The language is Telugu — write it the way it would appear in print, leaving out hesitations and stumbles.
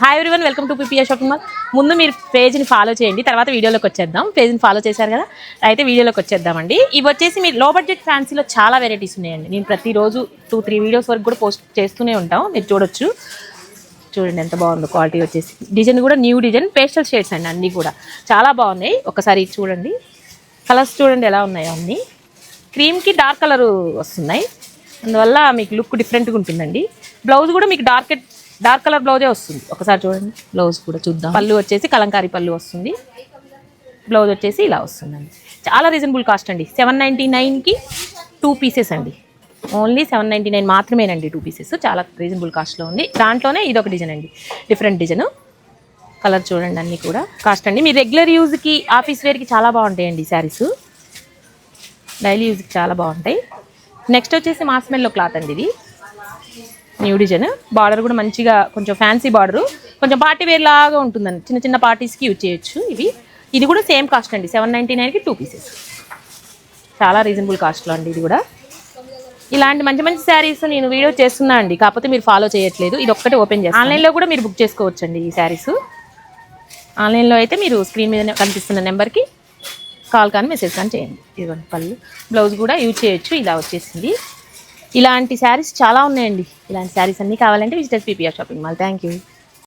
Hi everyone, welcome to PPR shopping mall. ముందు మీరు పేజ్ని ఫాలో చేయండి, తర్వాత వీడియోలోకి వచ్చేద్దాం. పేజ్ని ఫాలో చేశారు కదా, అయితే వీడియోలోకి వచ్చేద్దామండి. ఇవి వచ్చేసి మీరు లో బడ్జెట్ ఫ్యాన్సీలో చాలా వెరైటీస్ ఉన్నాయండి. నేను ప్రతిరోజు 2-3 వీడియోస్ వరకు కూడా పోస్ట్ చేస్తూనే ఉంటాం, మీరు చూడొచ్చు. చూడండి ఎంత బాగుందో క్వాలిటీ వచ్చేసి. డిజైన్ కూడా న్యూ డిజైన్, పేస్టల్ షేడ్స్ అండి, అన్నీ కూడా చాలా బాగున్నాయి. ఒకసారి చూడండి, కలర్స్ చూడండి ఎలా ఉన్నాయో. అన్నీ క్రీమ్కి డార్క్ కలర్ వస్తున్నాయి, అందువల్ల మీకు లుక్ డిఫరెంట్గా ఉంటుందండి. బ్లౌజ్ కూడా మీకు డార్క్ కలర్ బ్లౌజే వస్తుంది. ఒకసారి చూడండి, బ్లౌజ్ కూడా చూద్దాం. పళ్ళు వచ్చేసి కలంకారీ పళ్ళు వస్తుంది, బ్లౌజ్ వచ్చేసి ఇలా వస్తుందండి. చాలా రీజనబుల్ కాస్ట్ అండి. 799కి 2 పీసెస్ అండి. ఓన్లీ 799 మాత్రమేనండి 2 పీసెస్. చాలా రీజనబుల్ కాస్ట్లో ఉంది. దాంట్లోనే ఇదొక డిజైన్ అండి, డిఫరెంట్ డిజైన్. కలర్ చూడండి, అన్నీ కూడా కాస్ట్ అండి. మీ రెగ్యులర్ యూజ్కి, ఆఫీస్ వేర్కి చాలా బాగుంటాయండి శారీస్. డైలీ యూజ్కి చాలా బాగుంటాయి. నెక్స్ట్ వచ్చేసి మాస్మెల్లో క్లాత్ అండి. ఇది న్యూ డిజైన్. బార్డర్ కూడా మంచిగా కొంచెం ఫ్యాన్సీ బార్డరు, కొంచెం పార్టీ వేర్ లాగా ఉంటుందండి. చిన్న చిన్న పార్టీస్కి యూజ్ చేయొచ్చు ఇవి. ఇది కూడా సేమ్ కాస్ట్ అండి, 799కి 2 పీసెస్. చాలా రీజనబుల్ కాస్ట్లో అండి ఇది కూడా. ఇలాంటి మంచి మంచి శారీస్ నేను వీడియో చేస్తున్నా అండి, కాకపోతే మీరు ఫాలో చేయట్లేదు. ఇది ఒక్కటే ఓపెన్ చేస్తాను. ఆన్లైన్లో కూడా మీరు బుక్ చేసుకోవచ్చు అండి ఈ శారీస్. ఆన్లైన్లో అయితే మీరు స్క్రీన్ మీద కనిపిస్తున్న నెంబర్కి కాల్ కానీ మెసేజ్ కానీ చేయండి. ఇదిగోండి పళ్ళు, బ్లౌజ్ కూడా యూజ్ చేయొచ్చు. ఇలా వచ్చేసింది. ఇలాంటి శారీస్ చాలా ఉన్నాయండి. ఇలాంటి శారీస్ అన్నీ కావాలంటే visit PPR shopping mall. Thank you.